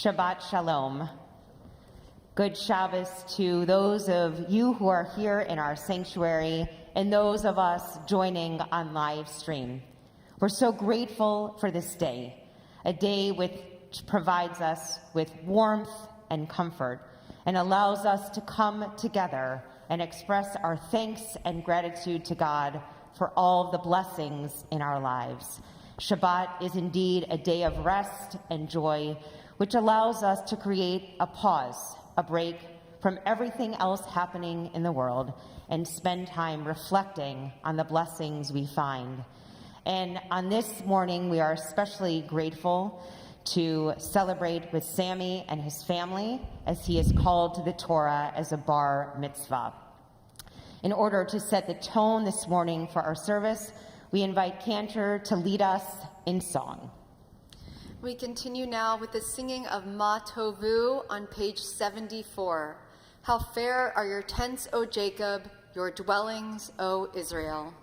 Shabbat Shalom. Good Shabbos to those of you who are here in our sanctuary and those of us joining on live stream. We're so grateful for this day, a day which provides us with warmth and comfort and allows us to come together and express our thanks and gratitude to God for all the blessings in our lives. Shabbat is indeed a day of rest and joy, which allows us to create a pause, a break from everything else happening in the world, and spend time reflecting on the blessings we find. And on this morning, we are especially grateful to celebrate with Sammy and his family as he is called to the Torah as a Bar Mitzvah. In order to set the tone this morning for our service, we invite Cantor to lead us in song. We continue now with the singing of Ma Tovu on page 74. How fair are your tents, O Jacob, your dwellings, O Israel.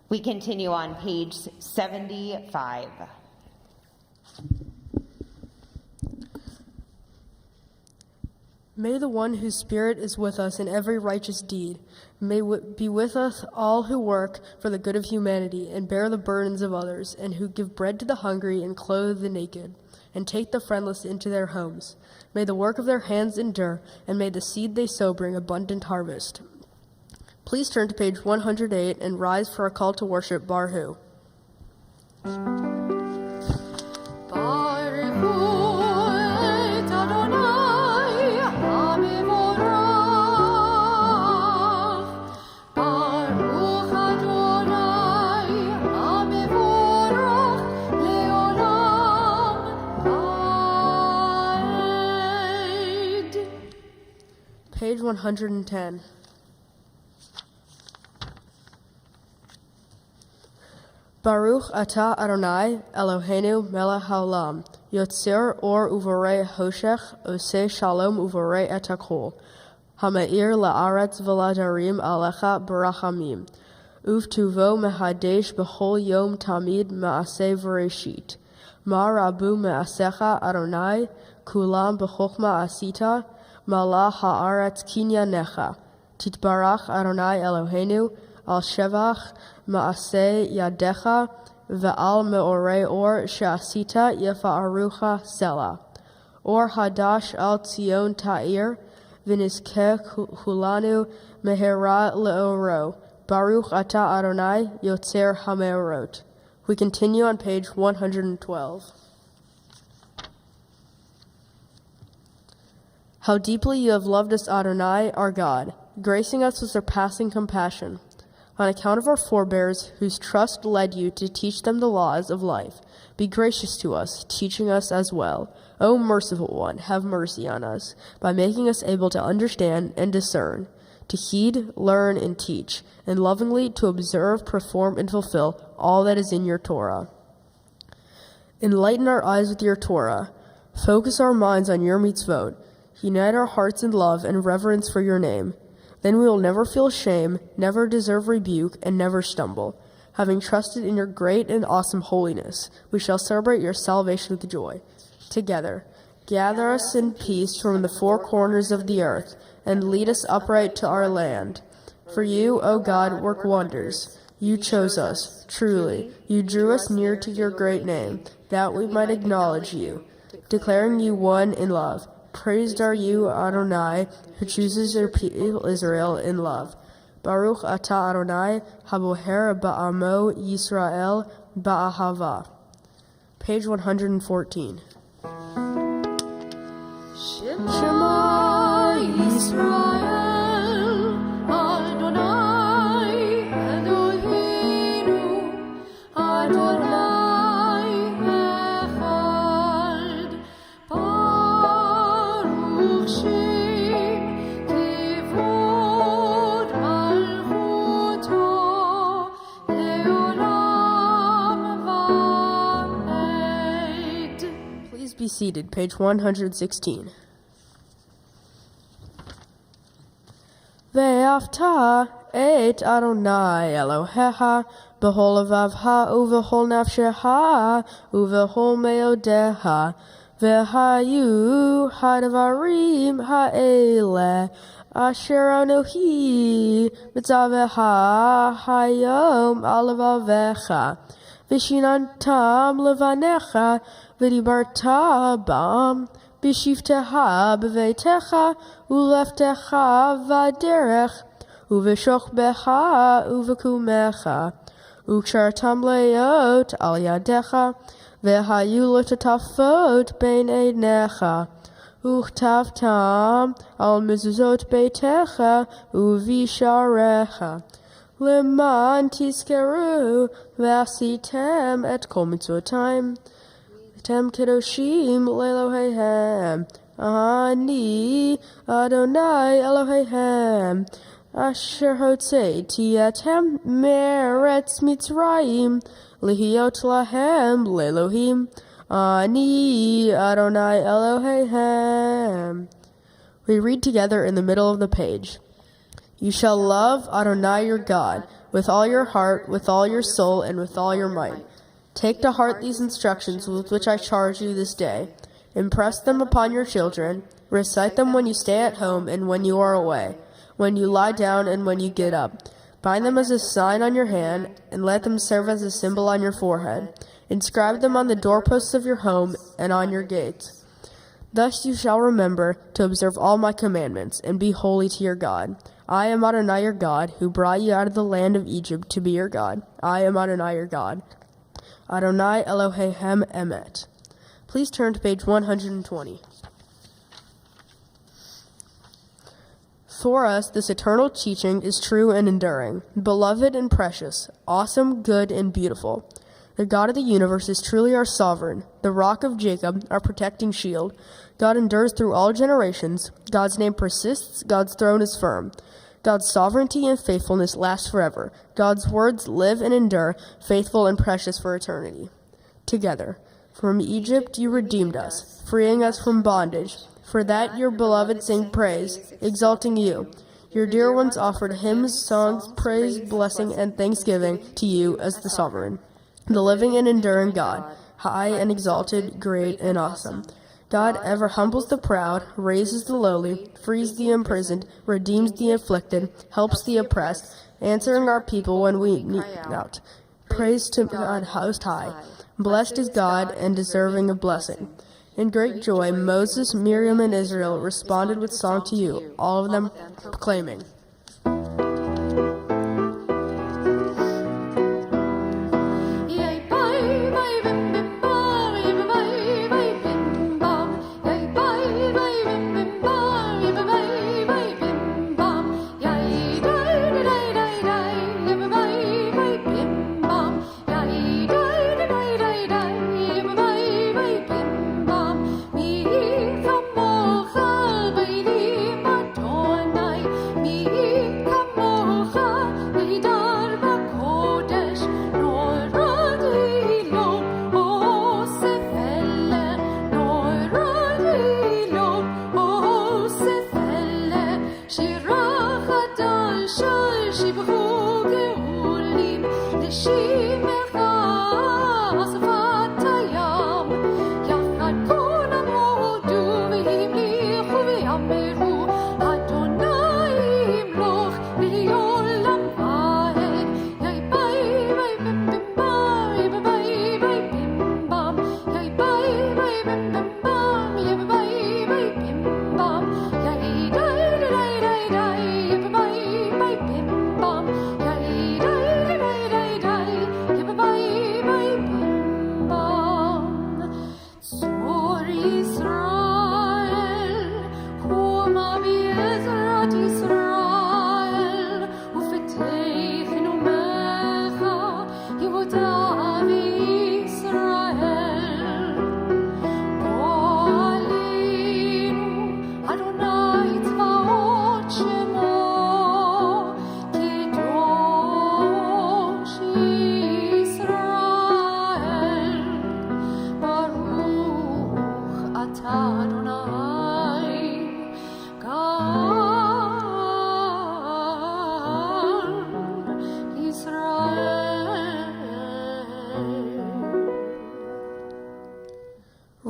We continue on page 75. May the one whose spirit is with us in every righteous deed, may be with us all who work for the good of humanity and bear the burdens of others, and who give bread to the hungry and clothe the naked, and take the friendless into their homes. May the work of their hands endure, and may the seed they sow bring abundant harvest. Please turn to page 108 and rise for a call to worship Barhu. Page 110. Baruch atah Adonai Eloheinu melech haolam, yotzer or uvorei hoshech, oseh shalom uvorei et hakol, hameir la'aretz v'ladarim alecha barachamim, uvtuvo mehadesh b'chol yom tamid ma'aseh v'reshit, ma rabu me'asecha Adonai, kulam b'chochma asita, mala ha'aretz kinyanecha, titbarach Adonai Eloheinu, al shevach ma'aseh yadecha ve'al me'orei or she'asita yefa'arucha sela. Or hadash al tzion ta'ir v'nizkeh hulanu mehera le'oro. Baruch atah Adonai yotzer hameorot. We continue on page 112. How deeply you have loved us, Adonai, our God, gracing us with surpassing compassion. On account of our forebears, whose trust led you to teach them the laws of life, be gracious to us, teaching us as well. O merciful one, have mercy on us, by making us able to understand and discern, to heed, learn, and teach, and lovingly to observe, perform, and fulfill all that is in your Torah. Enlighten our eyes with your Torah. Focus our minds on your mitzvot. Unite our hearts in love and reverence for your name. Then we will never feel shame, never deserve rebuke, and never stumble. Having trusted in your great and awesome holiness, we shall celebrate your salvation with joy. Together, gather us in peace from the four corners of the earth, and lead us upright to our land. For you, O God, work wonders. You chose us, truly. You drew us near to your great name, that we might acknowledge you, declaring you one in love. Praised are you, Adonai, who chooses your people Israel in love. Baruch atah Adonai, haboher ba'amo Yisrael ba'ahava. Page 114. Shema Yisrael, Adonai Eloheinu, Adonai Echad. Baruch Shem Kivod Malchuto Leolam Vamed. Please be seated, page 116. Ve'afta et Adonai Elohecha b'chol levavcha u'v'chol nafshecha u'v'chol meodecha ve'hayu hadvarim ha'ele asher anohi mitzavecha hayom al levavecha v'shinantam levanecha v'dibarta bam B'shivtecha b'veitecha u'leftecha v'derech u'v'shochbecha u'v'kumecha u'kshartam leot al yadecha v'hayu lotatafot bein einecha u'chtavtam al mezuzot beitecha u'visharecha leman tizkeru v'asitem et kol mitzvotaim Tem kedoshim le'Eloheihem, Ani Adonai Eloheihem, Asher hotzeiti etem meretz Mitzrayim, Lihiot lahem le'Elohim, Ani Adonai Eloheihem. We read together in the middle of the page. You shall love Adonai your God with all your heart, with all your soul, and with all your might. Take to heart these instructions with which I charge you this day. Impress them upon your children. Recite them when you stay at home and when you are away, when you lie down and when you get up. Bind them as a sign on your hand, and let them serve as a symbol on your forehead. Inscribe them on the doorposts of your home and on your gates. Thus you shall remember to observe all my commandments, and be holy to your God. I am Adonai your God, who brought you out of the land of Egypt to be your God. I am Adonai your God. Adonai Eloheihem Emet. Please turn to page 120. For us, this eternal teaching is true and enduring, beloved and precious, awesome, good, and beautiful. The God of the universe is truly our sovereign, the rock of Jacob, our protecting shield. God endures through all generations. God's name persists. God's throne is firm. God's sovereignty and faithfulness last forever. God's words live and endure, faithful and precious for eternity. Together, from Egypt you redeemed us, freeing us from bondage. For that your beloved sing praise, exalting you. Your dear ones offered hymns, songs, praise, blessing, and thanksgiving to you as the sovereign, the living and enduring God, high and exalted, great and awesome. God ever humbles the proud, raises the lowly, frees the imprisoned, redeems the afflicted, helps the oppressed, answering our people when we need out. Praise to God Most High. Blessed is God and deserving of blessing. In great joy, Moses, Miriam, and Israel responded with song to you, all of them proclaiming. Me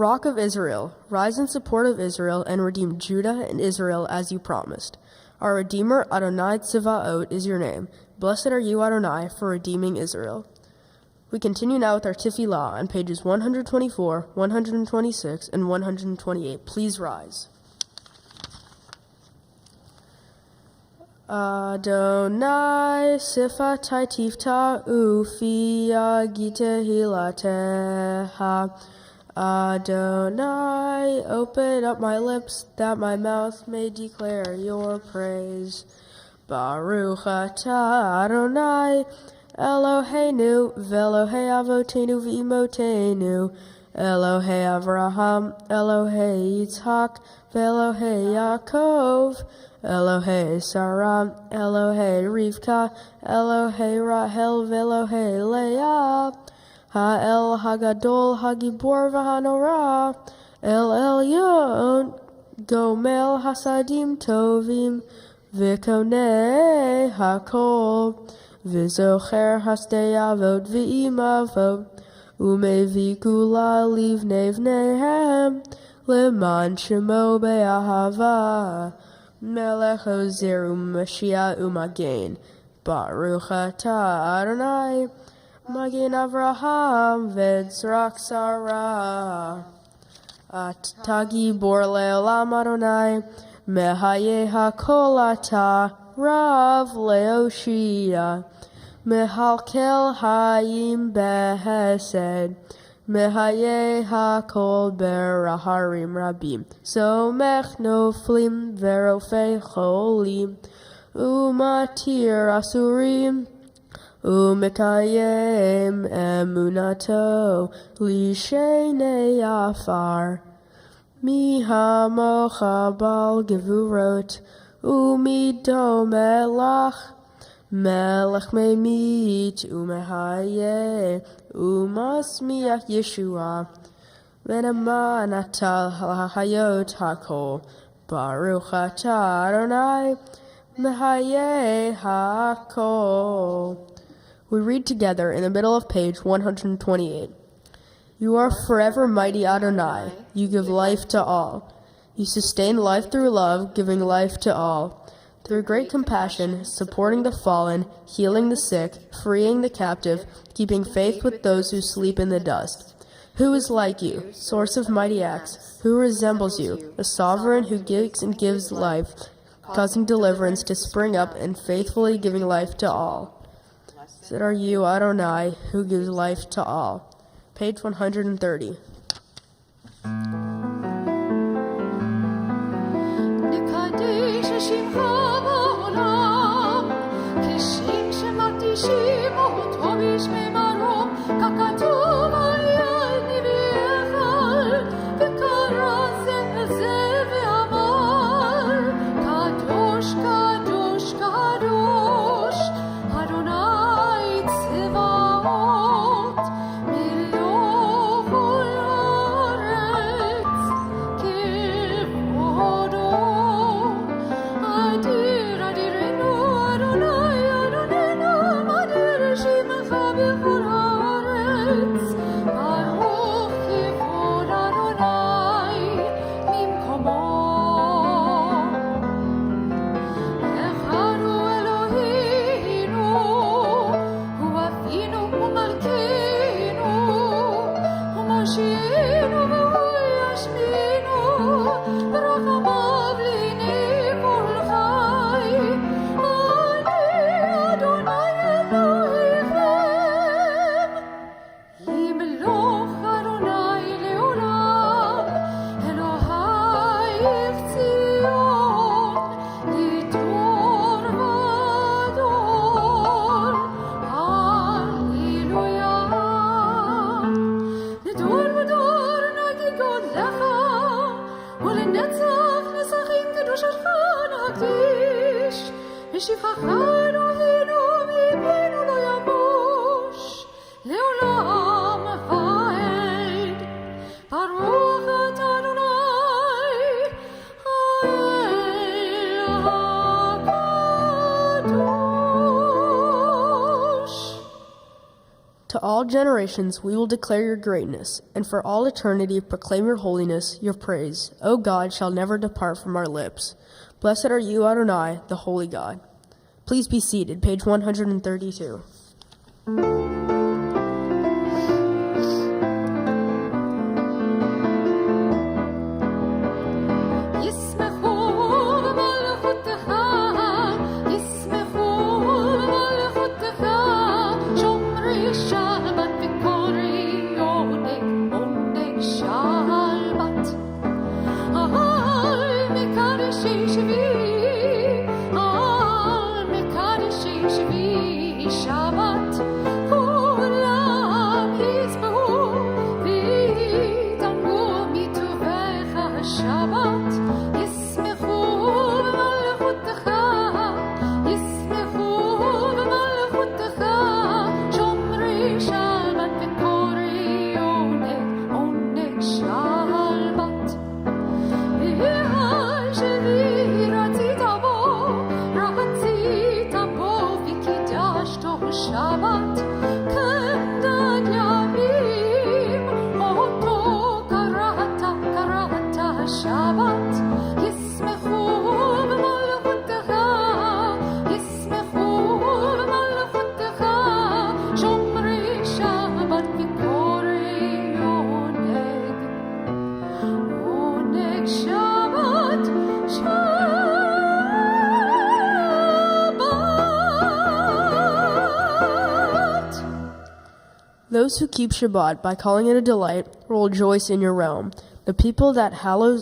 Rock of Israel, rise in support of Israel and redeem Judah and Israel as you promised. Our Redeemer, Adonai Tzivaot, is your name. Blessed are you, Adonai, for redeeming Israel. We continue now with our Tefillah on pages 124, 126, and 128. Please rise. Adonai sifatai tifta ufia gitehilateha. Adonai, open up my lips that my mouth may declare your praise. Baruch atah Adonai Eloheinu ve'Elohei avotenu v'imotenu Elohei Avraham Elohei Yitzhak ve'Elohei Yaakov Elohei Sarah Elohei Rivka Elohei Rahel ve'Elohei Leah Ha'el Hagadol Hagibor v'Hanora El Elyon Gomel Hasadim Tovim V'konei Hakol V'zocher Hasdei Avot V'imavot Umevi Gula Livnei Vneihem Leman Shemo Be'ahava Melech Ozer U'Mashiach U'Magen Baruch atah Adonai Magen Avraham V'Tzrak Sarah Atagi Bor Le'olam Adonai Mehaye HaKol Atah Rav Leoshia Mehalkel Hayim Behesed Mehaye HaKol Beraharim Rabim Somech Noflim Verofei Cholim Umatir Asurim Umekayem Emunato Lishenei Afar Mihamocha Bal Gevurot Umido Melach Melech Memit Umehaye Umasmiach Yeshua Veneman Atal Hayot Hakol Baruch atah Adonai Mehaye Hakol. We read together in the middle of page 128. You are forever mighty Adonai. You give life to all. You sustain life through love, giving life to all. Through great compassion, supporting the fallen, healing the sick, freeing the captive, keeping faith with those who sleep in the dust. Who is like you, source of mighty acts? Who resembles you, a sovereign who gives and gives life, causing deliverance to spring up and faithfully giving life to all? Blessed are you, Adonai, who gives life to all. Page 130. נקדש שמך בעולם, כשם שמקדישים אותו בשמי מרום, ככתוב על יד נביאך, וקרא זה וזה ואמר, קדוש קדוש קדוש, אדוני צבאות, מלוא כל הארץ, כבודו. אדיר אדירנו אדוני אדוננו, אדיר שמך בכל הארץ, ברוך כבוד אדוני ממקומו. אחד הוא אלוהינו, הוא אבינו ומלכנו, הוא מושיענו והוא ישמיענו, ברחמיו לעיני כל חי. אני אדוני אלוהיכם, ימלוך אדוני לעולם, אלוהי ציון, לדור ודור. הללויה. לדור ודור נגיד גודלך, ולנצח נצחים קדושתך נקדיש. בשבחך אלוהינו מבנו לא ימוש, לעולם ועד. ברוך אתה אדוני, האל הקדוש. To all generations we will declare your greatness, and for all eternity proclaim your holiness, your praise, O God, shall never depart from our lips. Blessed are you, Adonai, the holy God. Please be seated, page 132. Those who keep Shabbat by calling it a delight will rejoice in your realm. The people that hallow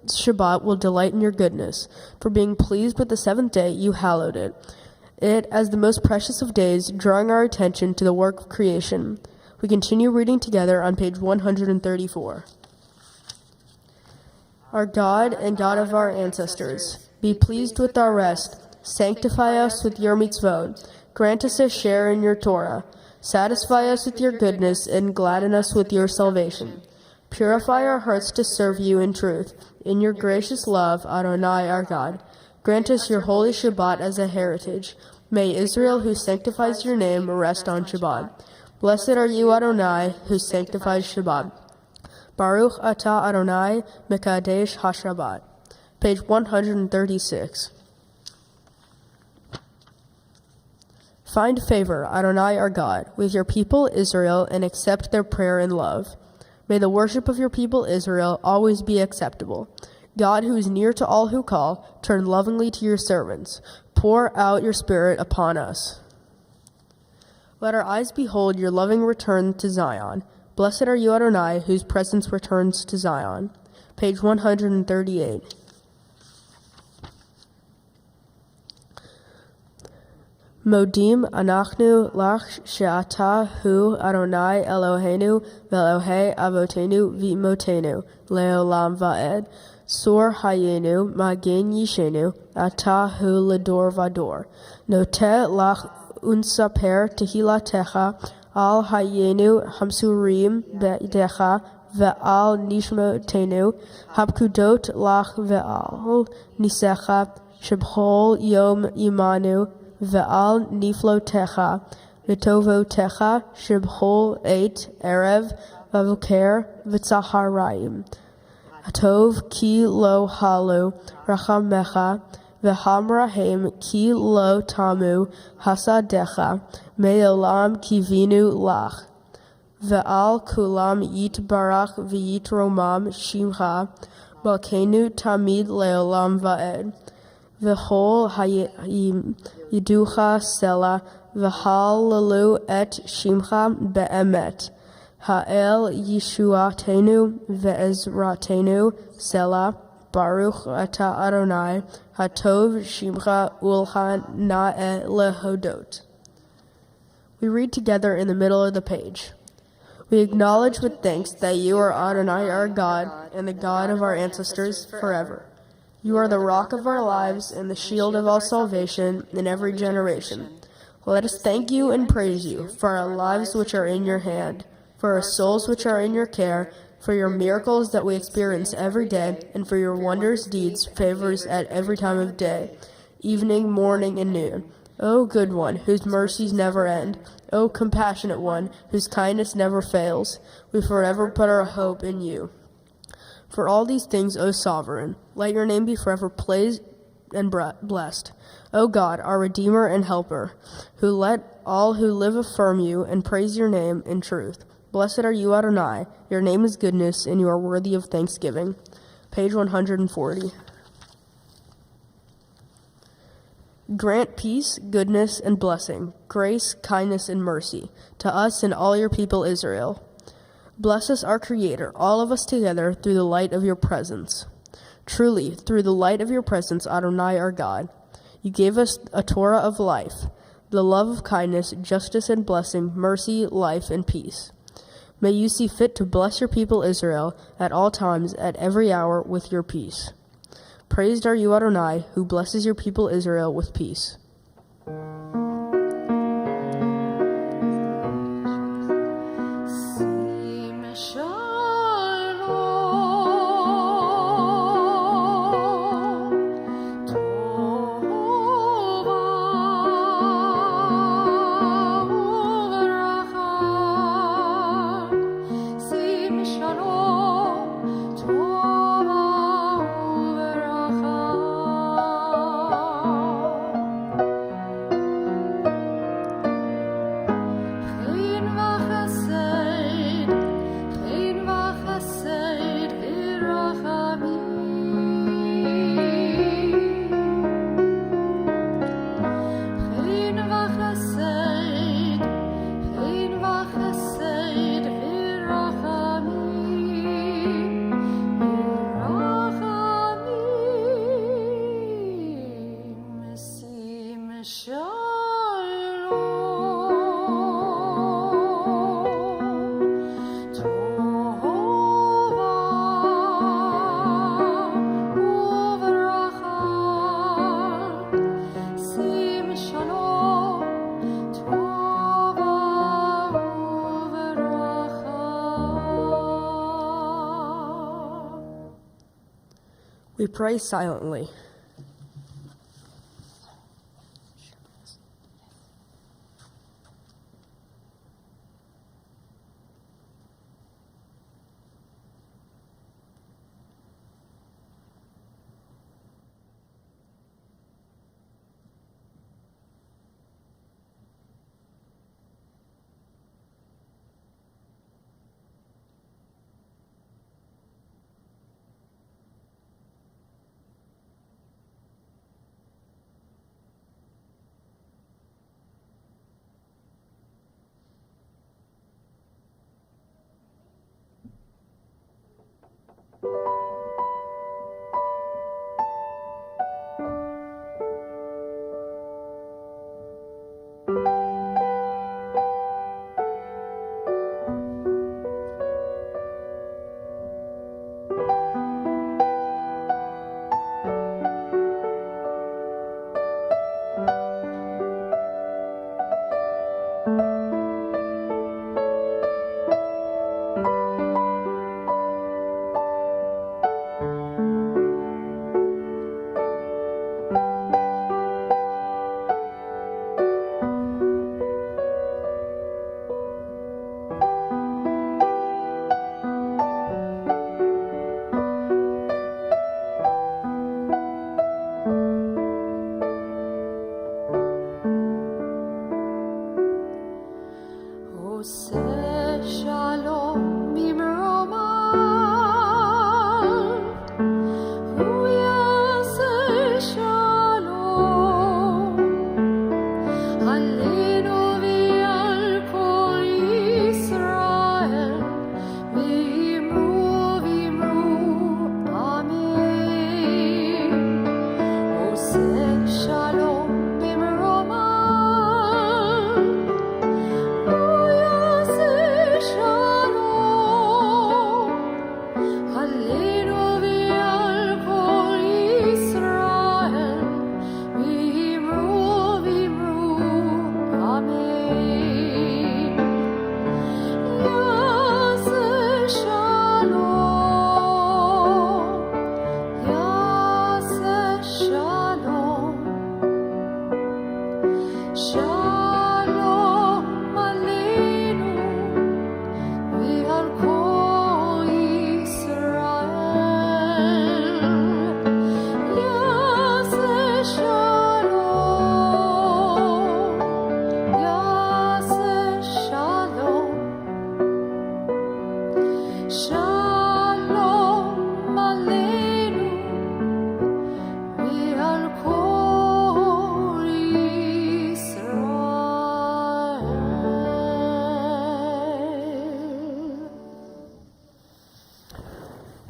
Shabbat will delight in your goodness. For being pleased with the seventh day, you hallowed it. It as the most precious of days, drawing our attention to the work of creation. We continue reading together on page 134. Our God and God of our ancestors, be pleased with our rest. Sanctify us with your mitzvot. Grant us a share in your Torah. Satisfy us with your goodness and gladden us with your salvation. Purify our hearts to serve you in truth. In your gracious love, Adonai our God. Grant us your holy Shabbat as a heritage. May Israel, who sanctifies your name, rest on Shabbat. Blessed are you, Adonai, who sanctifies Shabbat. Baruch atah Adonai, mekadesh HaShabbat. Page 136. Find favor, Adonai our God, with your people Israel, and accept their prayer in love. May the worship of your people Israel always be acceptable. God, who is near to all who call, turn lovingly to your servants. Pour out your Spirit upon us. Let our eyes behold your loving return to Zion. Blessed are you, Adonai, whose presence returns to Zion. Page 138. Modim anachnu lach she'ata hu Adonai Eloheinu ve'Elohei avotenu v'imotenu le'olam va'ed. Sur hayenu magen yishenu ata hu ledor vador. Noteh lach unsaper tehilatecha al hayenu hamsurim be'decha ve'al nishmotenu hapkudot lach ve'al nisecha shebchol yom imanu ve'al niflotecha v'tovotecha shebchol eit erev v'avoker v'tzaharayim. Atov ki lo halu rachamecha v'hamrahem ki lo tamu hasadecha me'olam kivinu lach. Ve'al kulam yitbarach v'yitromam shimcha malkenu tamid le'olam va'ed. V'chol yiducha sela v'halalu et shimcha be'emet. Ha'el Yeshuatenu ve'ezratenu Selah. Baruch atah Adonai Hatov Shimcha Ulha Na'eh Lehodot. We read together in the middle of the page. We acknowledge with thanks that you are Adonai our God and the God of our ancestors forever. You are the rock of our lives and the shield of all salvation in every generation. Let us thank you and praise you for our lives which are in your hand, for our souls which are in your care, for your miracles that we experience every day, and for your wondrous deeds, favors at every time of day, evening, morning, and noon. O good one, whose mercies never end, O compassionate one, whose kindness never fails, we forever put our hope in you. For all these things, O sovereign, let your name be forever praised and blessed. O God, our Redeemer and Helper, who let all who live affirm you and praise your name in truth. Blessed are you, Adonai. Your name is goodness, and you are worthy of thanksgiving. Page 140. Grant peace, goodness, and blessing, grace, kindness, and mercy to us and all your people Israel. Bless us, our Creator, all of us together through the light of your presence. Truly, through the light of your presence, Adonai, our God, you gave us a Torah of life, the love of kindness, justice, and blessing, mercy, life, and peace. May you see fit to bless your people Israel at all times, at every hour, with your peace. Praised are you, Adonai, who blesses your people Israel with peace. We pray silently.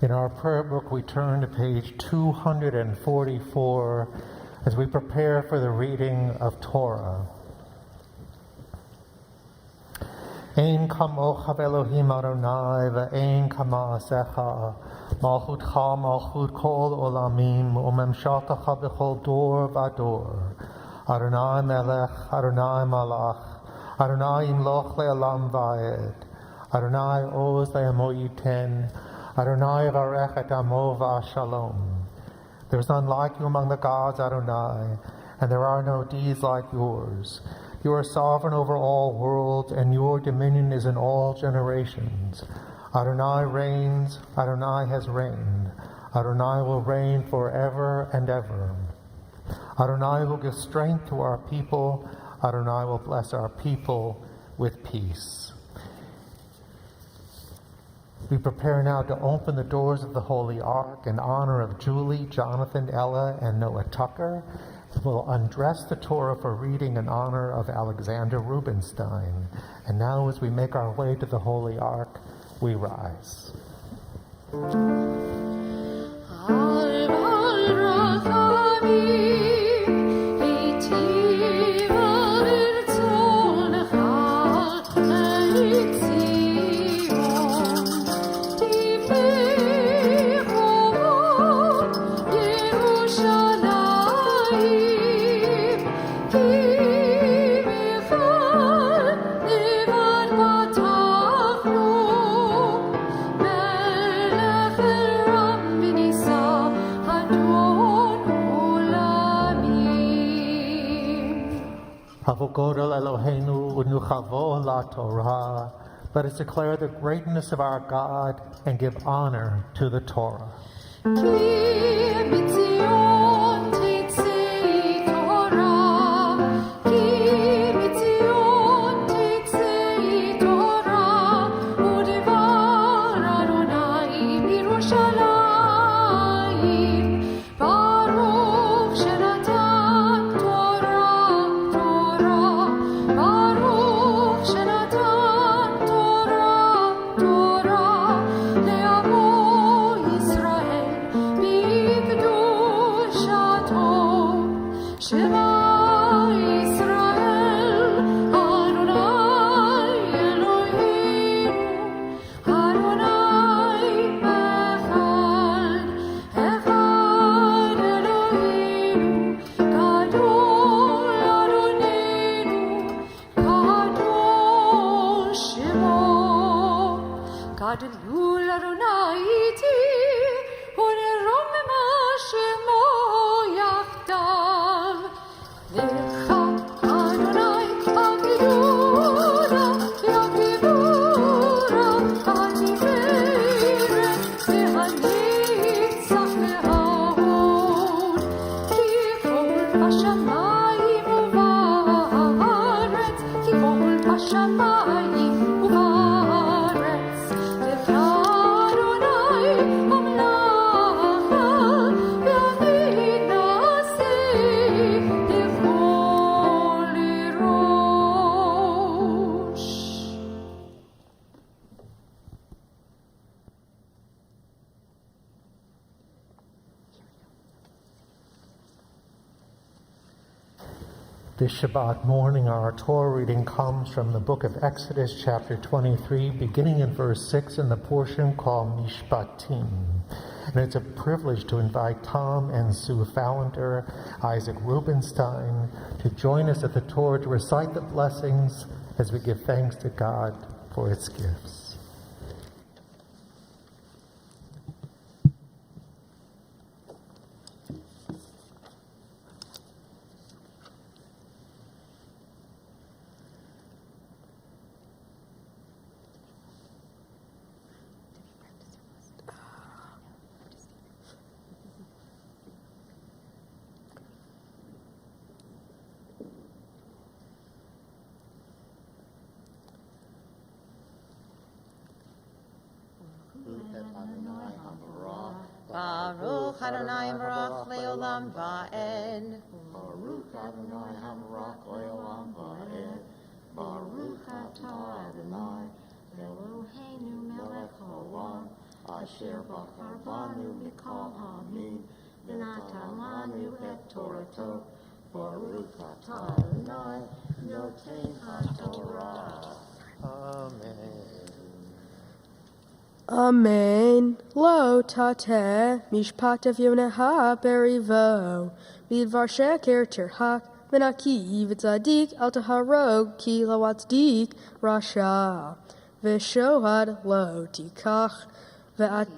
In our prayer book, we turn to page 244 as we prepare for the reading of Torah. Ein kamocha Elohim Adonai ve'ein kama'asecha malchutcha malchut kol olamim umemshaltacha b'chol dor v'ador Adonai melech Adonai malach Adonai imloch le'olam va'ed Adonai oz le'amo yiten Adonai varech et amo v'ashalom. There is none like you among the gods, Adonai, and there are no deeds like yours. You are sovereign over all worlds, and your dominion is in all generations. Adonai reigns, Adonai has reigned. Adonai will reign forever and ever. Adonai will give strength to our people. Adonai will bless our people with peace. We prepare now to open the doors of the Holy Ark in honor of Julie, Jonathan, Ella, and Noah Tucker. We'll undress the Torah for reading in honor of Alexander Rubinstein. And now as we make our way to the Holy Ark, we rise. Let us declare the greatness of our God and give honor to the Torah. This Shabbat morning, our Torah reading comes from the book of Exodus, chapter 23, beginning in verse 6 in the portion called Mishpatim. And it's a privilege to invite Tom and Sue Fallenter, Isaac Rubinstein, to join us at the Torah to recite the blessings as we give thanks to God for its gifts. Baruch Adonai Baruch Leolam Va'ed. Baruch Adonai Hamarach Leolam Va'ed. Baruch Atah Adonai Eloheinu Melech Haolam Asher Bachar Banu Mikol Hamim, V'natan Lanu et Torato, Baruch Atah Adonai, Noten HaTorah. Amen. Amen. Lo tate mishpat avyoneha berivo. Midvar sheker tirhak menaki v'tzadik al taharog ki lawatzik rasha. V'shohad lo tikach v'at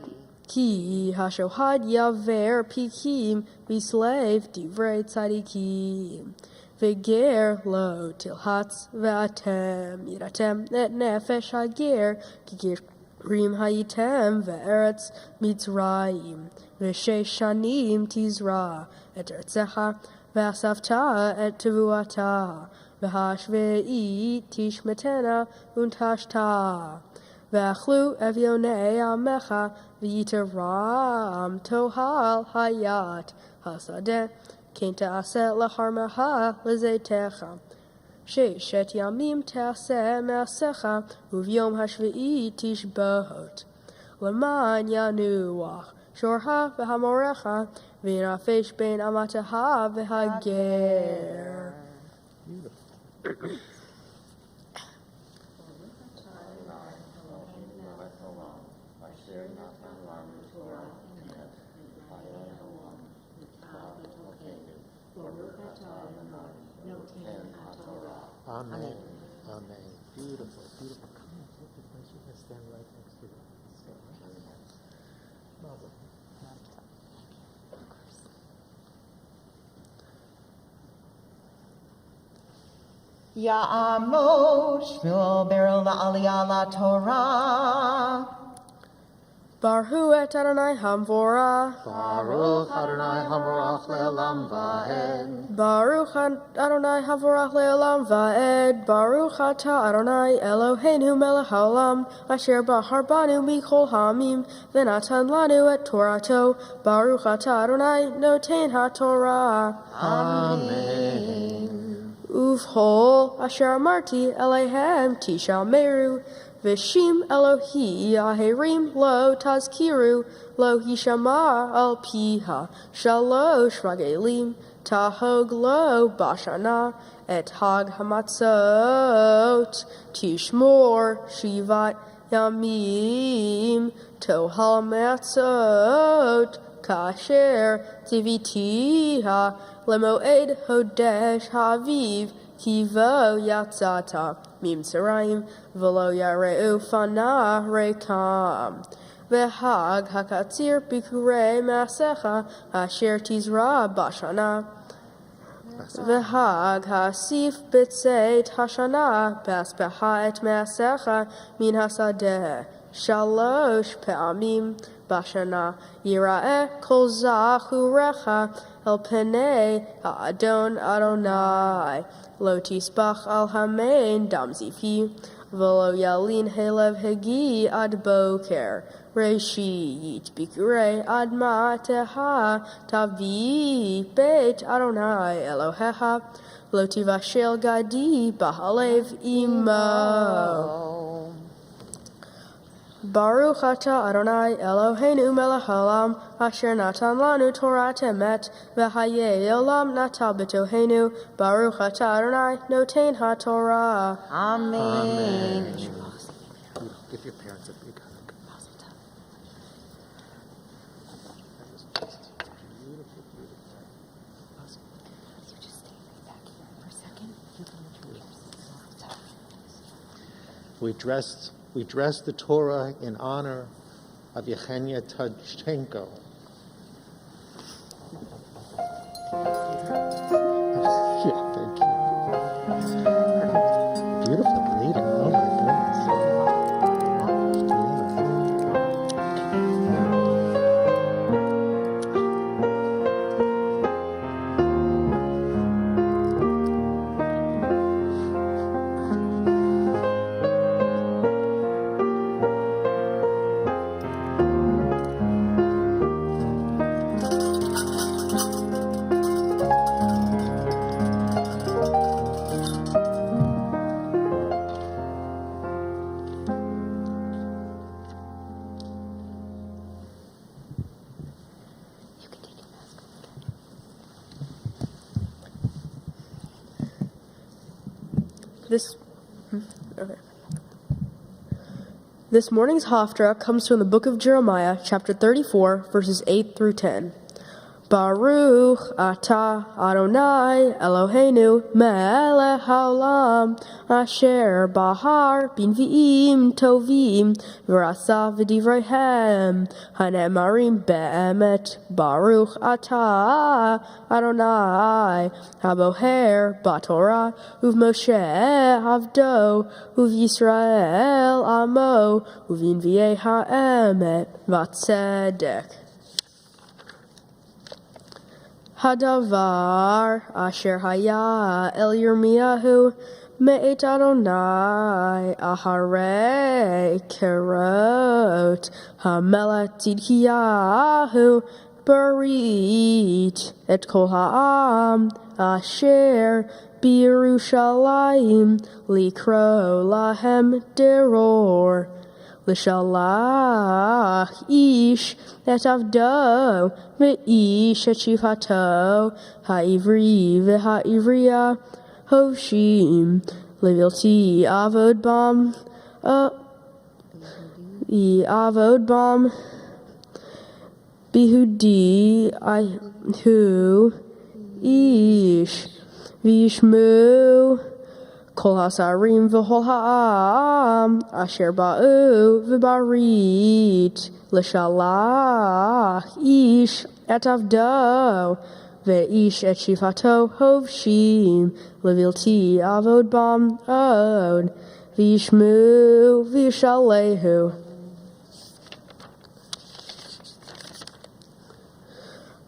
ki hashohad yaver pikim v'slave divrei tzadikim. V'ger lo tilhatz v'atem yiratem et nefesh hager kigir Rim hayitem ve'eretz mitzrayim v'shesh shanim tizra et eretzecha ve'asavta et tevuata v'hashve'i tishmetena untashta ve'achlu evyonei amecha v'yiteram tohal hayat hasadeh kenta aset laharmeha lezetecha ששת ימים תעשה מעשיך, וביום השביעי תשבות. למען ינוח שורך והמורך, וינפש בין אמתך והגר. Amen. Amen. Beautiful, beautiful. Come on, take your place. We're going to stand right next to you. Ya'amod shmuel beril la'aliyah la'torah. Baruch et Adonai Hamvorah. Baruch Adonai Havarach le'olam va'ed. Baruch Adonai Havorach le'olam va'ed. Baruch atah Adonai Eloheinu melech haolam, asher bahar banu mikol hamim, v'natan lanu et Torato. Baruch atah Adonai noten haTorah. Amen. Uvhol asher amarti eleihem tishameru. Vishim Elohi Ahirim Lo Tazkiru Lo Hishama Al Piha Shalosh Ragelim Tahog Lo Bashana Et Hag Hamatzot Tishmor Shivat Yamim Tohal Matzot Kasher Tivitiha Lemoed Hodesh Haviv Kivo Yatzata Mimtzarayim V'lo Yareu Fana Rekam V'hag Hakatzir Bikurei Masecha Asher Tizra Bashana V'hag Hasif Bitzeit Hashana Baspeha Et Masecha Min Hasadeh Shalosh Pe'amim Bashana Yira'eh Kol Zachurecha El Penei Adon Adonai Lo tisbach al hamein dam zifi, v'lo yalin helev hegi ad boker, reishi yit bikurei ad ma'ateha, tavi beit Adonai Elohecha, lo tivashel gadi bahalev imo. Baruch atah Adonai Eloheinu melech haolam, asher natan lanu Torah temet, v'hayei olam nata b'toheinu. Baruch atah Adonai noten haTorah. Amen. Give your parents a big hug. That was just beautiful, beautiful. Awesome. You just stay back here for a second. We dressed the Torah in honor of Yechenia Tadchenko. Yeah, thank you. Beautiful reading. Oh my goodness. This morning's Haftarah comes from the book of Jeremiah, chapter 34, verses 8 through 10. Baruch atah Adonai Eloheinu melech haolam asher bahar b'nvi'im tovim v'rasa v'divreihem hanemarim be'emet. Baruch atah Adonai haboher b'Torah uv'Moshe avdo uv'Yisrael amo uv'nvi'ei ha'emet v'tzedek. Hadavar asher haya el Yirmiyahu me'et Adonai aharei kerot hamelech Tzidkiyahu barit et kol ha'am asher b'Yerushalayim likro lahem deror L'shalach ish et avdo ve'ish et shivhato ha'ivri v'ha'ivriya hoshim levilti avod bam bihudi ahu ish vishmu Kol hasarim v'hol ha'am asher ba'u v'barit l'shalach ish et avdo ve'ish et shivhato hovshim levilti avod bam od v'yishmu v'yishalehu.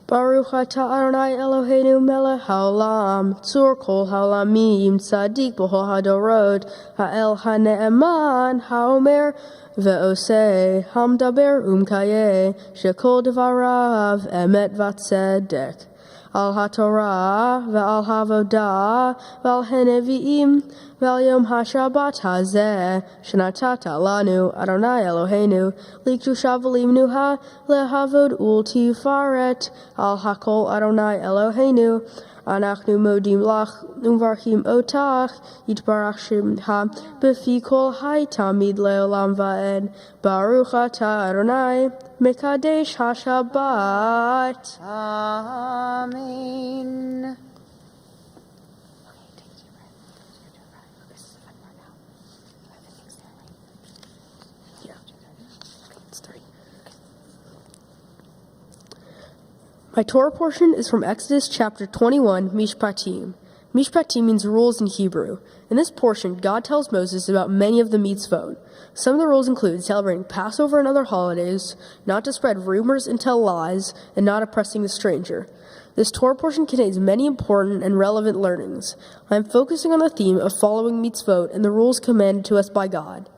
Baruch atah Adonai Eloheinu melech haolam tzur kol haolamim tzadik b'chol hadorot ha'el ha'ne'eman ha'omer ve'oseh hamdaber umkayeh shekol devarav emet v'tzedek al haTorah ve'al havodah ve'al hanevi'im ve'al yom ha'shabbat hazeh shenatata lanu Adonai Eloheinu likdusha v'limnuha lehavod ultifaret al hakol Adonai Eloheinu anachnu modim lach umvarchim otach yitbarach shemcha b'fi kol hai tamid leolam va'ed. Baruch atah Adonai mekadesh hashabbat. Amen. My Torah portion is from Exodus chapter 21, Mishpatim. Mishpatim means rules in Hebrew. In this portion, God tells Moses about many of the mitzvot. Some of the rules include celebrating Passover and other holidays, not to spread rumors and tell lies, and not oppressing the stranger. This Torah portion contains many important and relevant learnings. I am focusing on the theme of following mitzvot and the rules commanded to us by God.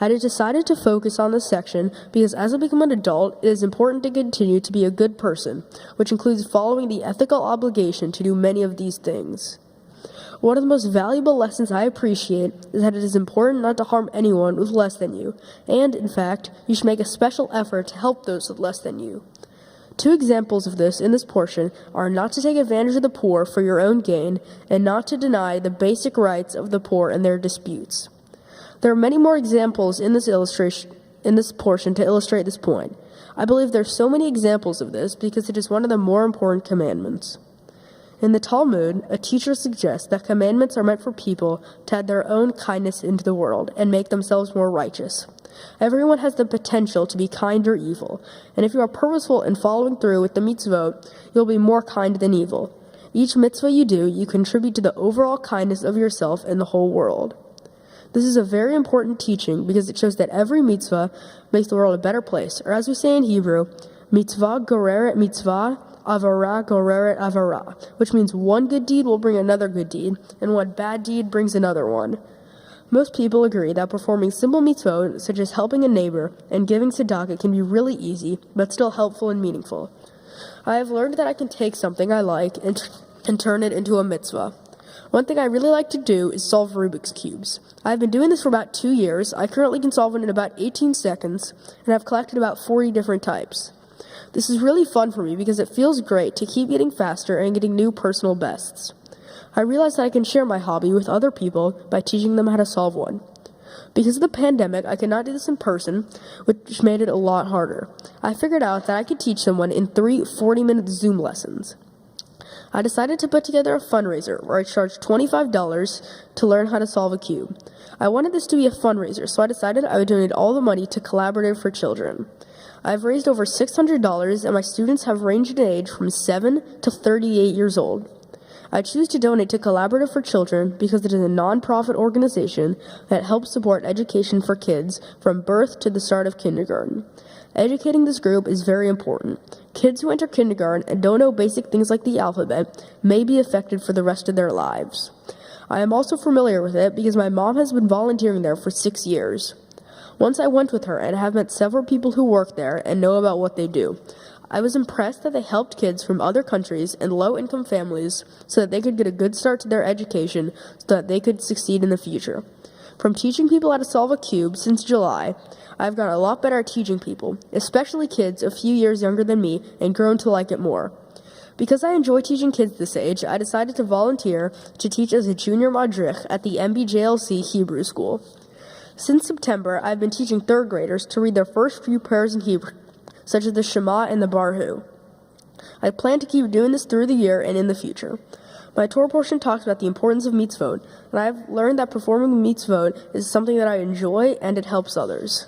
I had decided to focus on this section because as I become an adult, it is important to continue to be a good person, which includes following the ethical obligation to do many of these things. One of the most valuable lessons I appreciate is that it is important not to harm anyone with less than you, and, in fact, you should make a special effort to help those with less than you. Two examples of this in this portion are not to take advantage of the poor for your own gain and not to deny the basic rights of the poor in their disputes. There are many more examples in this portion to illustrate this point. I believe there are so many examples of this because it is one of the more important commandments. In the Talmud, a teacher suggests that commandments are meant for people to add their own kindness into the world and make themselves more righteous. Everyone has the potential to be kind or evil, and if you are purposeful in following through with the mitzvot, you'll be more kind than evil. Each mitzvah you do, you contribute to the overall kindness of yourself and the whole world. This is a very important teaching because it shows that every mitzvah makes the world a better place, or as we say in Hebrew, mitzvah goreret mitzvah, avara goreret avara, which means one good deed will bring another good deed, and one bad deed brings another one. Most people agree that performing simple mitzvot, such as helping a neighbor and giving tzedakah, can be really easy, but still helpful and meaningful. I have learned that I can take something I like and turn it into a mitzvah. One thing I really like to do is solve Rubik's Cubes. I've been doing this for about 2 years. I currently can solve it in about 18 seconds, and I've collected about 40 different types. This is really fun for me because it feels great to keep getting faster and getting new personal bests. I realized that I can share my hobby with other people by teaching them how to solve one. Because of the pandemic, I could not do this in person, which made it a lot harder. I figured out that I could teach someone in 3 40-minute Zoom lessons. I decided to put together a fundraiser where I charged $25 to learn how to solve a cube. I wanted this to be a fundraiser, so I decided I would donate all the money to Collaborative for Children. I've raised over $600, and my students have ranged in age from 7 to 38 years old. I choose to donate to Collaborative for Children because it is a nonprofit organization that helps support education for kids from birth to the start of kindergarten. Educating this group is very important. Kids who enter kindergarten and don't know basic things like the alphabet may be affected for the rest of their lives. I am also familiar with it because my mom has been volunteering there for 6 years. Once I went with her and have met several people who work there and know about what they do. I was impressed that they helped kids from other countries and low-income families so that they could get a good start to their education so that they could succeed in the future. From teaching people how to solve a cube since July, I've gotten a lot better at teaching people, especially kids a few years younger than me, and grown to like it more. Because I enjoy teaching kids this age, I decided to volunteer to teach as a junior madrich at the MBJLC Hebrew School. Since September, I've been teaching 3rd graders to read their first few prayers in Hebrew, such as the Shema and the Barhu. I plan to keep doing this through the year and in the future. My Torah portion talks about the importance of mitzvot, and I've learned that performing mitzvot is something that I enjoy and it helps others.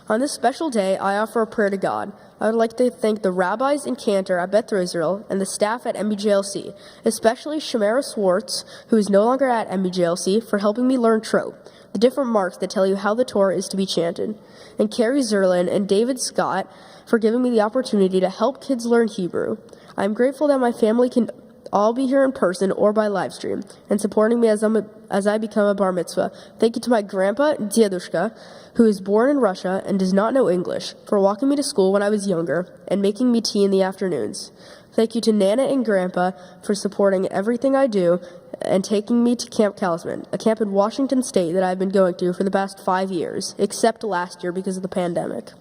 On this special day, I offer a prayer to God. I would like to thank the rabbis and cantor at Beth Israel and the staff at MBJLC, especially Shamara Swartz, who is no longer at MBJLC, for helping me learn Tro, the different marks that tell you how the Torah is to be chanted, and Carrie Zerlin and David Scott for giving me the opportunity to help kids learn Hebrew. I'm grateful that my family can all be here in person or by live stream and supporting me as I become a bar mitzvah. Thank you to my grandpa, Diedushka, who is born in Russia and does not know English, for walking me to school when I was younger and making me tea in the afternoons. Thank you to Nana and Grandpa for supporting everything I do and taking me to Camp Talisman, a camp in Washington State that I've been going to for the past 5 years, except last year because of the pandemic.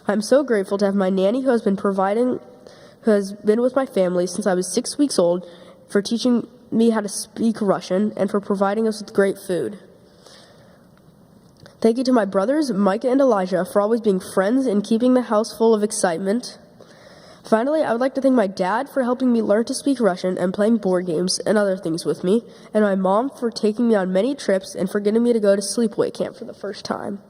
I'm so grateful to have my nanny who has been with my family since I was 6 weeks old, for teaching me how to speak Russian and for providing us with great food. Thank you to my brothers, Micah and Elijah, for always being friends and keeping the house full of excitement. Finally, I would like to thank my dad for helping me learn to speak Russian and playing board games and other things with me, and my mom for taking me on many trips and for getting me to go to sleepaway camp for the first time.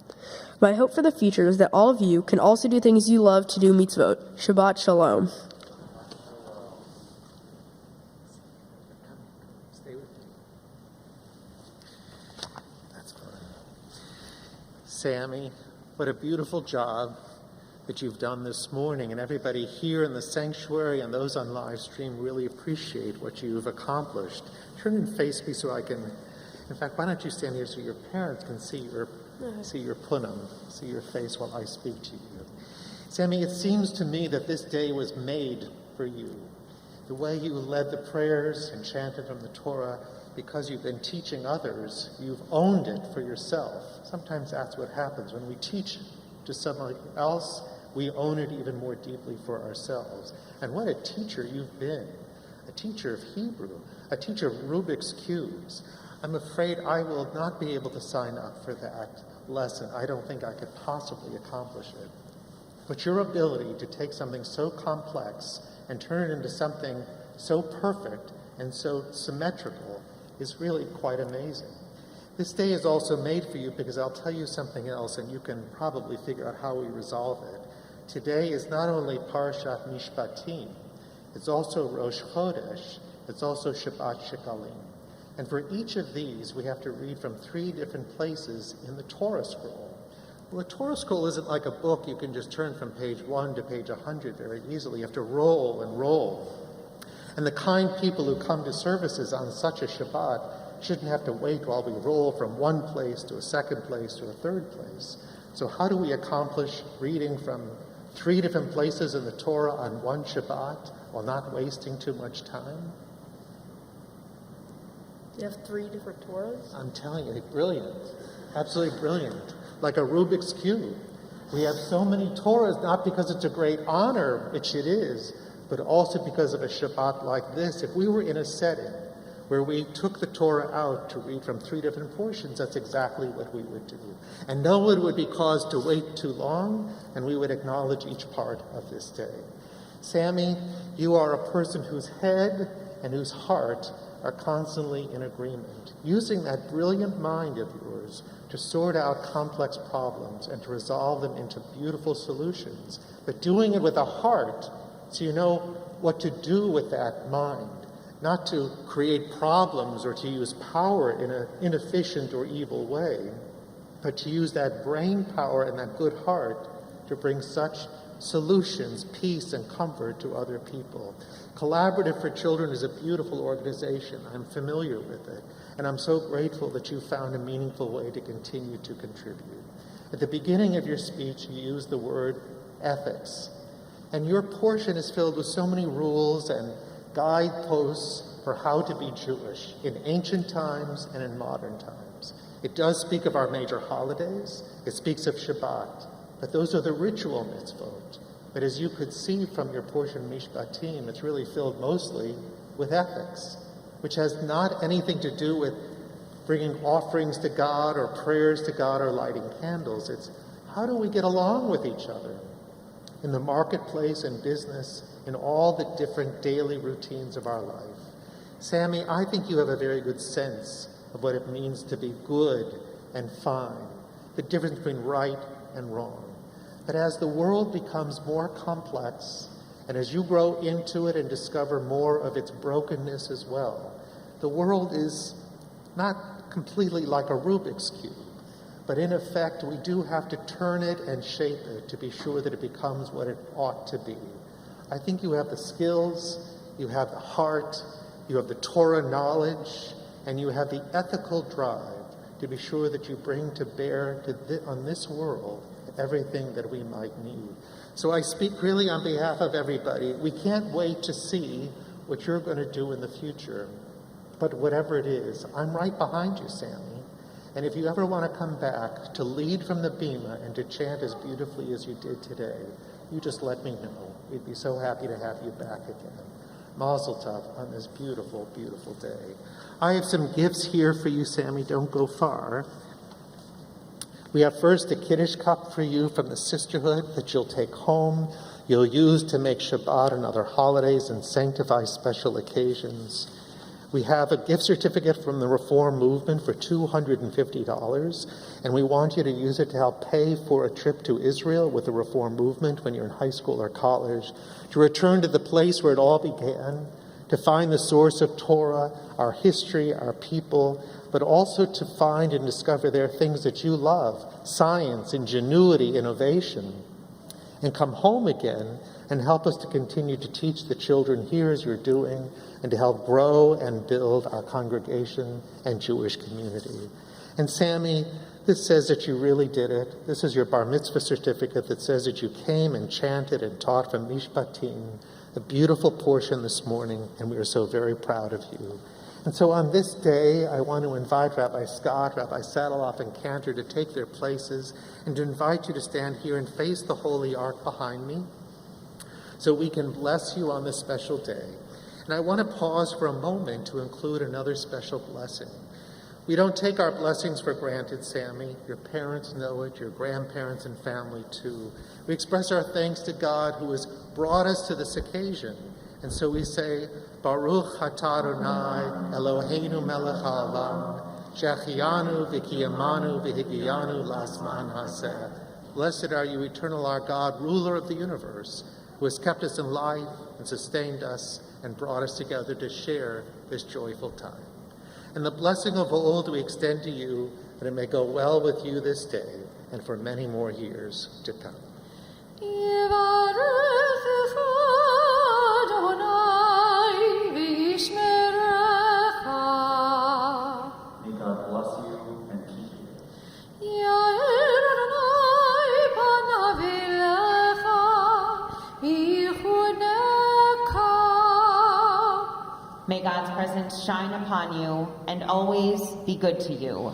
My hope for the future is that all of you can also do things you love to do mitzvot. Shabbat Shalom. Sammy, what a beautiful job that you've done this morning, and everybody here in the sanctuary and those on live stream really appreciate what you've accomplished. Turn and face me so I can, in fact, why don't you stand here so your parents can see your punam, see your face while I speak to you. Sammy, it seems to me that this day was made for you. The way you led the prayers and chanted from the Torah, because you've been teaching others, you've owned it for yourself. Sometimes that's what happens. When we teach to someone else, we own it even more deeply for ourselves. And what a teacher you've been. A teacher of Hebrew, a teacher of Rubik's Cubes. I'm afraid I will not be able to sign up for that lesson. I don't think I could possibly accomplish it. But your ability to take something so complex and turn it into something so perfect and so symmetrical is really quite amazing. This day is also made for you because I'll tell you something else and you can probably figure out how we resolve it. Today is not only Parashat Mishpatim, it's also Rosh Chodesh, it's also Shabbat Shekalim. And for each of these, we have to read from 3 different places in the Torah scroll. Well, the Torah scroll isn't like a book you can just turn from page 1 to page 100 very easily. You have to roll and roll. And the kind people who come to services on such a Shabbat shouldn't have to wait while we roll from one place to a second place to a third place. So how do we accomplish reading from 3 different places in the Torah on one Shabbat while not wasting too much time? You have 3 different Torahs? I'm telling you, brilliant. Absolutely brilliant. Like a Rubik's Cube. We have so many Torahs, not because it's a great honor, which it is, but also because of a Shabbat like this. If we were in a setting where we took the Torah out to read from 3 different portions, that's exactly what we would do. And no one would be caused to wait too long, and we would acknowledge each part of this day. Sammy, you are a person whose head and whose heart are constantly in agreement, using that brilliant mind of yours to sort out complex problems and to resolve them into beautiful solutions, but doing it with a heart so you know what to do with that mind, not to create problems or to use power in an inefficient or evil way, but to use that brain power and that good heart to bring such solutions, peace, and comfort to other people. Collaborative for Children is a beautiful organization. I'm familiar with it, and I'm so grateful that you found a meaningful way to continue to contribute. At the beginning of your speech, you used the word ethics, and your portion is filled with so many rules and guideposts for how to be Jewish in ancient times and in modern times. It does speak of our major holidays. It speaks of Shabbat. But those are the ritual mitzvot. But as you could see from your portion Mishpatim, it's really filled mostly with ethics, which has not anything to do with bringing offerings to God or prayers to God or lighting candles. It's how do we get along with each other in the marketplace and business, in all the different daily routines of our life. Sammy, I think you have a very good sense of what it means to be good and fine, the difference between right and wrong. But as the world becomes more complex, and as you grow into it and discover more of its brokenness as well, the world is not completely like a Rubik's Cube, but in effect, we do have to turn it and shape it to be sure that it becomes what it ought to be. I think you have the skills, you have the heart, you have the Torah knowledge, and you have the ethical drive to be sure that you bring to bear on this world everything that we might need. So I speak really on behalf of everybody. We can't wait to see what you're going to do in the future. But whatever it is, I'm right behind you, Sammy. And if you ever want to come back to lead from the Bima and to chant as beautifully as you did today, you just let me know. We'd be so happy to have you back again. Mazel tov on this beautiful, beautiful day. I have some gifts here for you, Sammy. Don't go far. We have first a Kiddush cup for you from the sisterhood that you'll take home. You'll use to make Shabbat and other holidays and sanctify special occasions. We have a gift certificate from the Reform Movement for $250, and we want you to use it to help pay for a trip to Israel with the Reform Movement when you're in high school or college, to return to the place where it all began, to find the source of Torah, our history, our people, but also to find and discover there are things that you love, science, ingenuity, innovation, and come home again and help us to continue to teach the children here as you're doing, and to help grow and build our congregation and Jewish community. And Sammy, this says that you really did it. This is your Bar Mitzvah certificate that says that you came and chanted and taught from Mishpatim, a beautiful portion this morning, and we are so very proud of you. And so on this day, I want to invite Rabbi Scott, Rabbi Saddleoff, and Cantor to take their places, and to invite you to stand here and face the Holy Ark behind me, so we can bless you on this special day. And I want to pause for a moment to include another special blessing. We don't take our blessings for granted, Sammy. Your parents know it, your grandparents and family too. We express our thanks to God who has brought us to this occasion. And so we say, Baruch atah Adonai Eloheinu melech haolam, she'achianu v'kiyamanu v'higiyanu lasman haseh. Blessed are you, eternal our God, ruler of the universe, who has kept us in life and sustained us and brought us together to share this joyful time. And the blessing of old we extend to you, that it may go well with you this day and for many more years to come. May God bless you and keep you. May God's presence shine upon you and always be good to you.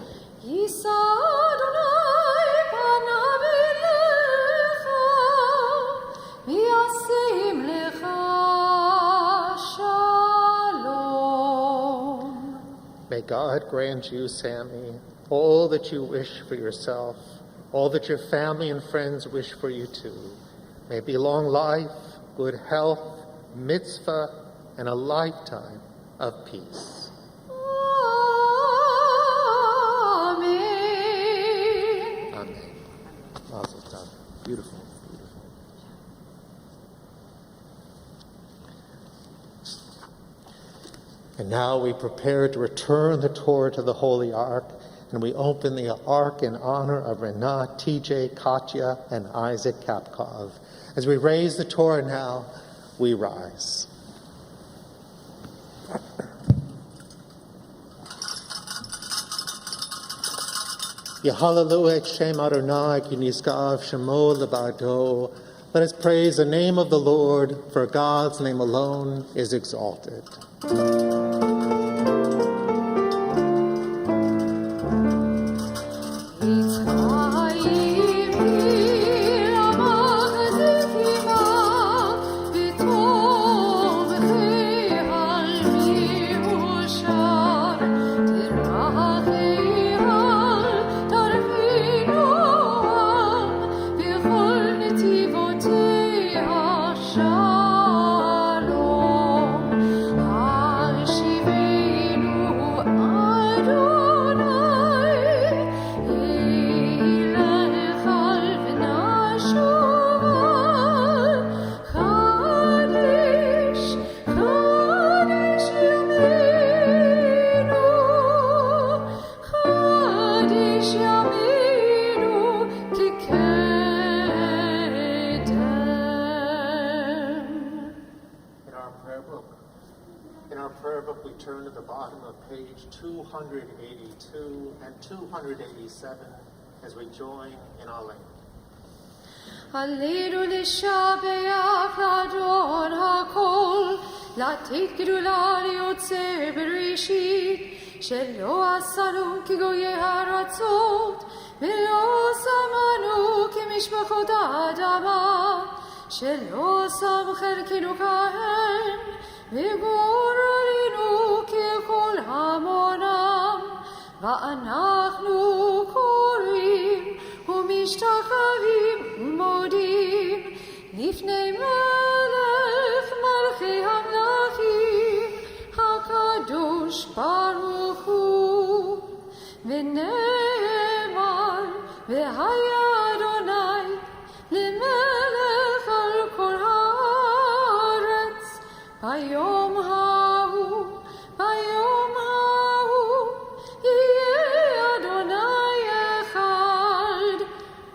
May God grant you, Sammy, all that you wish for yourself, all that your family and friends wish for you too. May it be long life, good health, mitzvah, and a lifetime of peace. Amen. Amen. Mazel tov. Beautiful. And now we prepare to return the Torah to the Holy Ark, and we open the Ark in honor of Renat, TJ, Katya, and Isaac Kapkov. As we raise the Torah now, we rise. Yehalelu et Shem Adonai ki nizkav shemo levado. Let us praise the name of the Lord, for God's name alone is exalted. In our prayer book, we turn to the bottom of page 282 and 287 as we join in our language. Alleluia לשבח לאדון הכל, לתת גדולה ליוצר בראשית, שלא עשנו כגויי הארצות, ולא שמנו כמשפחות האדמה, שלא שם חלקנו כהן, וגורלנו ככל המונם, ואנחנו קוראים ומשתחווים ומודים לפני מלך מלכי המלכים הקדוש ברוך הוא, ונאמר והיה אדוני למלך על כל הארץ ביום ההוא יהיה אדוני אחד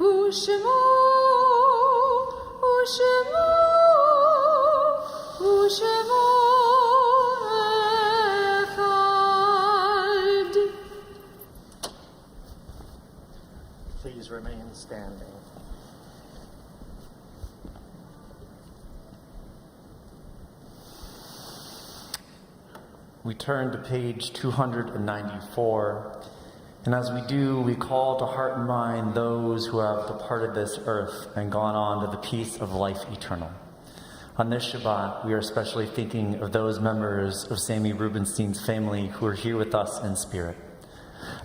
ושמו אחד. Please remain standing. We turn to page 294, and as we do, we call to heart and mind those who have departed this earth and gone on to the peace of life eternal. On this Shabbat, we are especially thinking of those members of Sammy Rubenstein's family who are here with us in spirit.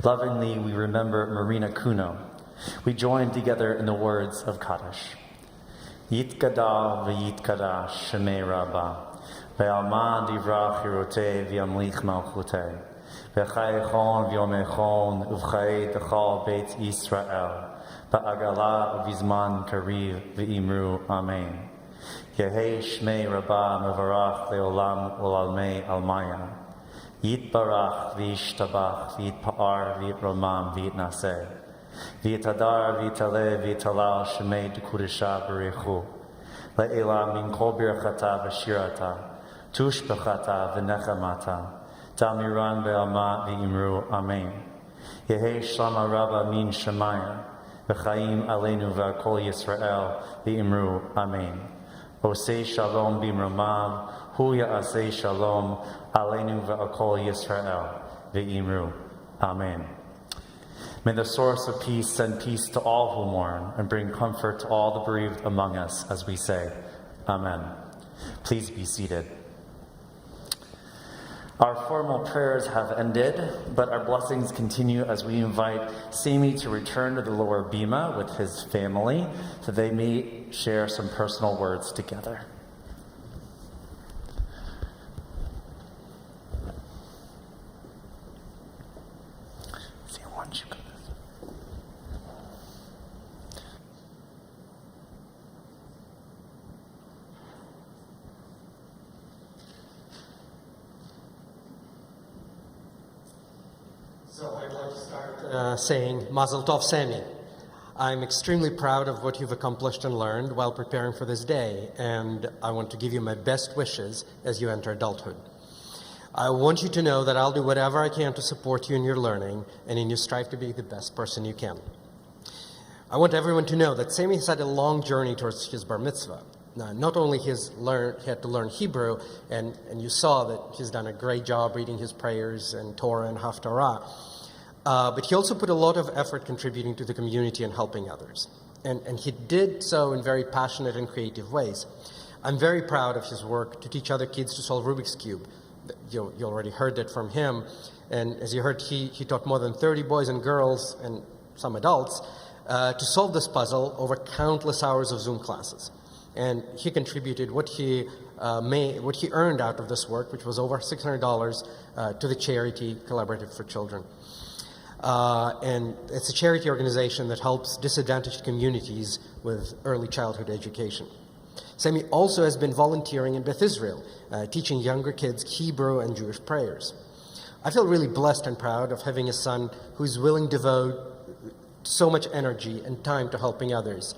Lovingly, we remember Marina Kuno. We join together in the words of Kaddish. Yitkada v'yitkada shemei Rabbah. Ve'alma divrach hirotei v'yamlich malchutei. Ve'chai echon v'yomechon uv'chai dechal beit Yisrael. Ba'agala v'zman kariv v'imru amen. Yehei shmei Rabbah mevarach le'olam u'lalmei almaya. Yitbarach v'yishtabach v'yitpa'ar v'yitromam v'yitnaseh. V'yitadar v'yitaleh v'yitalal shemei d'kudesha b'rechu. Le'ela min kol birchata v'shirata. Tushbechata v'nechamata, Damiran ve'alma v'imru, Amen. Yehei shlama rabba min shemaya, v'chaim aleinu v'akol Yisrael v'imru, Amen. Osei shalom b'imramav, hu ya'asei shalom aleinu v'akol Yisrael v'imru, Amen. May the source of peace send peace to all who mourn and bring comfort to all the bereaved among us as we say, Amen. Please be seated. Our formal prayers have ended, but our blessings continue as we invite Sami to return to the lower bima with his family so they may share some personal words together. So I'd like to start saying Mazel Tov Sami. I'm extremely proud of what you've accomplished and learned while preparing for this day, and I want to give you my best wishes as you enter adulthood. I want you to know that I'll do whatever I can to support you in your learning and in your strive to be the best person you can. I want everyone to know that Sami has had a long journey towards his bar mitzvah. Now, not only he had to learn Hebrew, and you saw that he's done a great job reading his prayers and Torah and Haftarah, but he also put a lot of effort contributing to the community and helping others. And he did so in very passionate and creative ways. I'm very proud of his work to teach other kids to solve Rubik's Cube. You already heard that from him. And as you heard, he taught more than 30 boys and girls, and some adults, to solve this puzzle over countless hours of Zoom classes. And he contributed what he earned out of this work, which was over $600, to the charity Collaborative for Children. And it's a charity organization that helps disadvantaged communities with early childhood education. Sami also has been volunteering in Beth Israel, teaching younger kids Hebrew and Jewish prayers. I feel really blessed and proud of having a son who's willing to devote so much energy and time to helping others.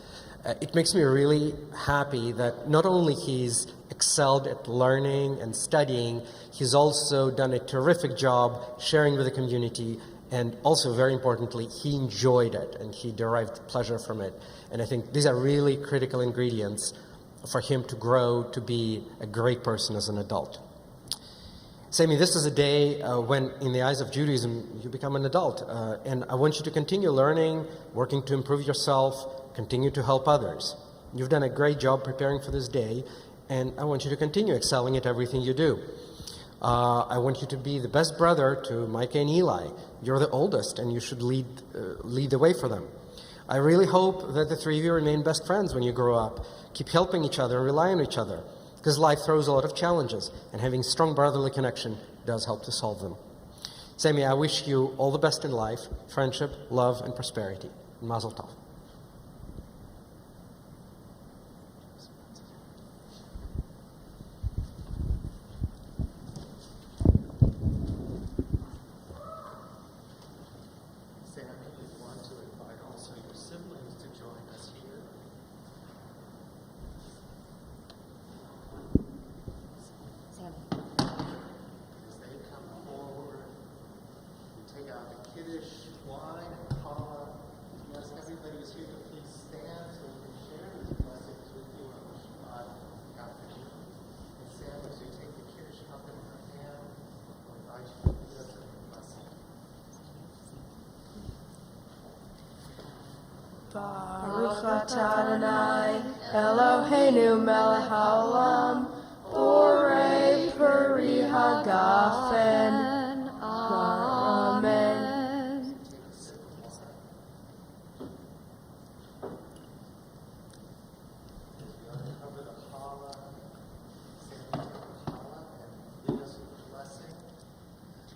It makes me really happy that not only he's excelled at learning and studying, he's also done a terrific job sharing with the community, and also, very importantly, he enjoyed it and he derived pleasure from it. And I think these are really critical ingredients for him to grow to be a great person as an adult. Sami, this is a day when, in the eyes of Judaism, you become an adult. And I want you to continue learning, working to improve yourself, continue to help others. You've done a great job preparing for this day, and I want you to continue excelling at everything you do. I want you to be the best brother to Micah and Eli. You're the oldest, and you should lead the way for them. I really hope that the three of you remain best friends when you grow up. Keep helping each other and rely on each other, because life throws a lot of challenges, and having strong brotherly connection does help to solve them. Sami, I wish you all the best in life, friendship, love, and prosperity. Mazel Tov. Baruch atah Adonai, Eloheinu melech haolam, borei peri hagafen. Amen.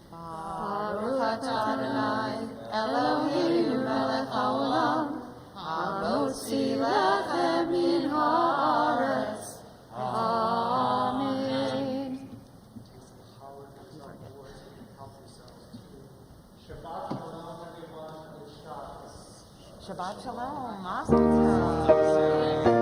Baruch atah Adonai, Eloheinu melech haolam, Hamotzi lechem min haaretz. Amen. Shabbat shalom. Mazel tov.